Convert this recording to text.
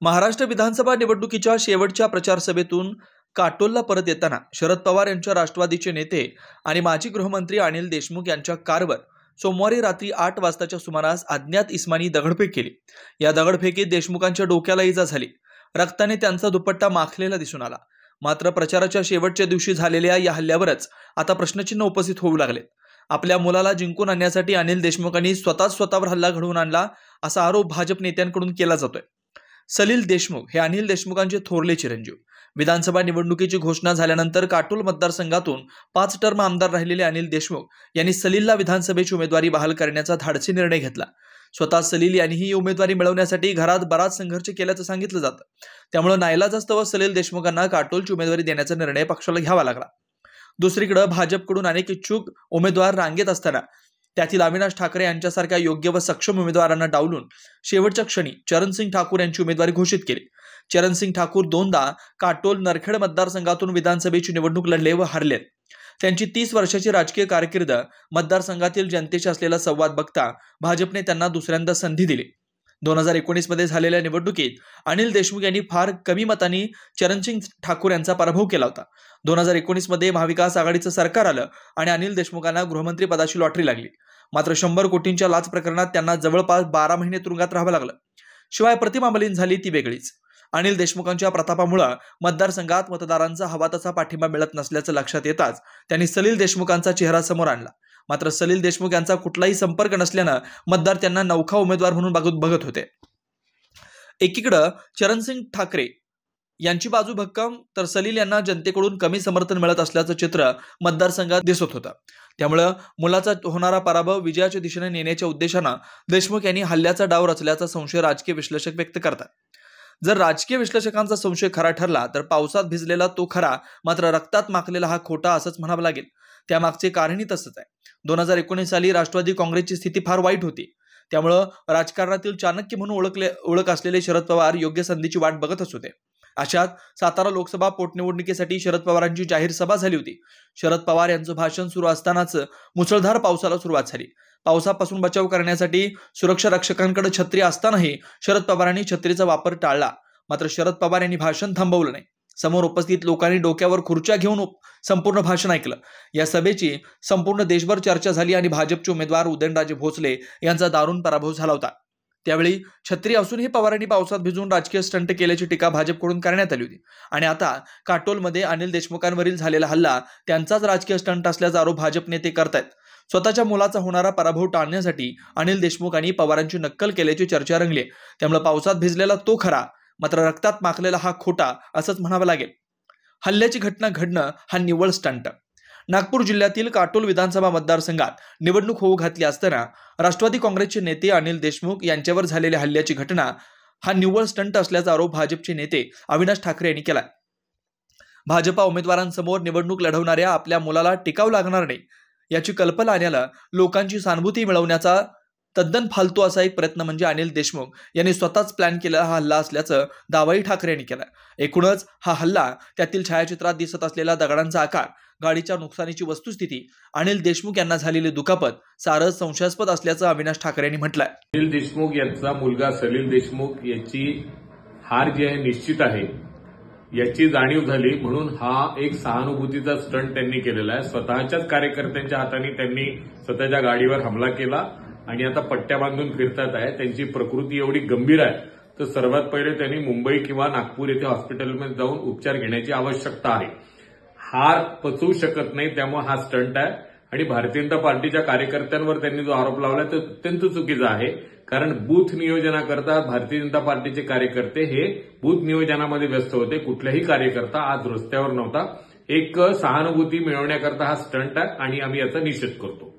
महाराष्ट्र विधानसभा निवडणुकीच्या शेवटच्या प्रचार सभेतून काटोलला परत येताना शरद पवार यांच्या राष्ट्रवादीचे नेते आणि माजी गृहमंत्री अनिल देशमुख यांच्या कारवर सोमवारी रात्री 8 वाजताच्या सुमारास अज्ञात इस्मानी दगडफेक केली। या दगडफेकीत देशमुखांच्या डोक्याला इजा झाली। रक्ताने त्यांचा दुपट्टा माखलेला दिसून आला। मात्र प्रचाराच्या शेवटच्या दिवशी झालेल्या या हल्ल्यावरच आता प्रश्नचिन्ह उपस्थित होऊ लागले। आपल्या मुलाला जिंकून आणण्यासाठी अनिल देशमुखांनी स्वतःवर हल्ला घडवून आणला असा आरोप भाजप नेत्यांकडून केला जातोय। सलील देशमुख हे अनिल देशमुखांचे थोरले चिरंजीव। विधानसभा निवडणुकीची घोषणा झाल्यानंतर काटोल मतदारसंघातून 5 टर्म आमदार राहिलेले अनिल देशमुख यांनी सलीलला विधानसभेची उमेदवारी बहाल करण्याचा धाडसी निर्णय घेतला। स्वतः सलील यांनी ही उमेदवारी मिळवण्यासाठी घरात बराच संघर्ष केल्याचं सांगितलं जातं। त्यामुळे नाईलाजास्तव सलील देशमुखांना काटोलची उमेदवारी देण्याचा निर्णय पक्षाला घ्यावा लागला। दुसरीकडे भाजपकडून अनेक इच्छुक उमेदवार रांगेत असताना त्यातील अविनाश ठाकरे यांच्यासारख्या योग्य व सक्षम उमेदवारांना डावलून शेवटच्या क्षणी चरणसिंग ठाकूर यांची उमेदवारी घोषित केली। चरणसिंग ठाकूर दोनदा काटोल नरखेड मतदारसंघातून विधानसभेची निवडणूक लढले व हरले। त्यांची 30 वर्षाची राजकीय कारकीर्द मतदारसंघातील जनतेशी असलेला संवाद बघता भाजपने त्यांना दुसऱ्यांदा संधी दिली। 2019 मध्ये झालेल्या निवडणुकीत अनिल देशमुख यांनी फार कमी मतांनी चरणसिंग ठाकूर यांचा पराभव केला होता। 2019 मध्ये महाविकास आघाडीचं सरकार आलं आणि अनिल देशमुखांना गृहमंत्री पदाची लॉटरी लागली। मात्र 100 कोटींच्या लाच प्रकरणात त्यांना जवळपास 12 महिने तुरुंगात राहावं लागलं। शिवाय प्रतिमा मलिन झाली ती वेगळीच। अनिल देशमुखांच्या प्रतापामुळे मतदारसंघात मतदारांचा हवा तसा पाठिंबा मिळत नसल्याचं लक्षात येताच त्यांनी सलील देशमुखांचा चेहरा समोर आणला। मात्र सलील देशमुख यांचा कुठलाही संपर्क नसल्यानं मतदार त्यांना नौखा उमेदवार म्हणून बघत होते। एकीकडे चरणसिंग ठाकरे यांची बाजू भक्कम तर सलील यांना जनतेकडून कमी समर्थन मिळत असल्याचं चित्र मतदारसंघात दिसत होतं। त्यामुळे मुलाचा होणारा पराभव विजयाच्या दिशेने नेण्याच्या उद्देशाने देशमुख यांनी हल्ल्याचा डाव रचल्याचा संशय राजकीय विश्लेषक व्यक्त करतात। जर राजकीय विश्लेषकांचा संशय खरा ठरला तर पावसात भिजलेला तो खरा मात्र रक्तात माखलेला हा खोटा असंच म्हणावं लागेल। त्यामागचे कारणही तसंच आहे। 2019 साली राष्ट्रवादी काँग्रेसची स्थिती फार वाईट होती। त्यामुळे राजकारणातील चाणक्य म्हणून ओळख असलेले शरद पवार योग्य संधीची वाट बघतच होते। अशात सातारा लोकसभा पोटनिवडणुकीसाठी शरद पवारांची जाहीर सभा झाली होती। शरद पवार यांचं भाषण सुरू असतानाच मुसळधार पावसाला सुरुवात झाली। पावसापासून बचाव करण्यासाठी सुरक्षा रक्षकांकडे छत्री असतानाही शरद पवारांनी छत्रीचा वापर टाळला। मात्र शरद पवार यांनी भाषण थांबवलं नाही। समोर उपस्थित लोकांनी डोक्यावर खुर्च्या घेऊन संपूर्ण भाषण ऐकलं। या सभेची संपूर्ण देशभर चर्चा झाली आणि भाजपचे उमेदवार उदयनराजे भोसले यांचा दारुण पराभव झाला होता। त्यावेळी छत्री असूनही पवारांनी पावसात भिजून राजकीय स्टंट केल्याची टीका भाजपकडून करण्यात आली होती। आणि आता काटोलमध्ये अनिल देशमुखांवरील झालेला हल्ला त्यांचाच राजकीय स्टंट असल्याचा आरोप भाजप नेते करतायत। स्वतःच्या मुलाचा होणारा पराभव टाळण्यासाठी अनिल देशमुख आणि पवारांची नक्कल केल्याची चर्चा रंगली। त्यामुळे पावसात भिजलेला तो खरा मात्र रक्तात माखलेला हा खोटा असंच म्हणावं लागेल। हल्ल्याची घटना घडणं हा निव्वळ स्टंट। नागपूर जिल्ह्यातील काटोल विधानसभा मतदारसंघात निवडणूक होऊ घातली असताना राष्ट्रवादी काँग्रेसचे नेते अनिल देशमुख यांच्यावर झालेल्या हल्ल्याची घटना हा निव्वळ स्टंट असल्याचा आरोप भाजपचे नेते अविनाश ठाकरे यांनी केला। भाजपा उमेदवारांसमोर निवडणूक लढवणाऱ्या आपल्या मुलाला टिकाव लागणार नाही याची कल्पना आल्यानं लोकांची सहानुभूती मिळवण्याचा तद्दन फालतू असा एक प्रयत्न म्हणजे अनिल देशमुख यांनी स्वतःच प्लॅन केलेला हा हल्ला असल्याचं दावाही ठाकरे यांनी केला। एकूणच हा हल्ला, त्यातील छायाचित्रात दिसत असलेला दगडांचा आकार, गाडीच्या नुकसानीची वस्तुस्थिती, अनिल देशमुख यांना झालेली दुखापत सारं संशयास्पद असल्याचं अविनाश ठाकरे यांनी म्हटलंय। अनिल देशमुख यांचा मुलगा सलील देशमुख याची हार जी आहे निश्चित आहे याची जाणीव झाली म्हणून हा एक सहानुभूतीचा स्टंट त्यांनी केलेला आहे। स्वतःच्याच कार्यकर्त्यांच्या हाताने त्यांनी स्वतःच्या गाडीवर हमला केला आणि आता पट्ट्या बांधून फिरतात आहे। त्यांची प्रकृती एवढी गंभीर आहे तर सर्वात पहिले त्यांनी मुंबई किंवा नागपूर येथे हॉस्पिटलमध्ये जाऊन उपचार घेण्याची आवश्यकता आहे। हार पचवू शकत नाही त्यामुळे हा स्टंट आहे। आणि भारतीय जनता पार्टीच्या कार्यकर्त्यांवर त्यांनी जो आरोप लावला तो अत्यंत चुकीचा आहे। कारण बूथ नियोजनाकरता भारतीय जनता पार्टीचे कार्यकर्ते हे बूथ नियोजनामध्ये व्यस्त होते। कुठलाही कार्यकर्ता आज रस्त्यावर नव्हता। एक सहानुभूती मिळवण्याकरता हा स्टंट आहे आणि आम्ही याचा निषेध करतो।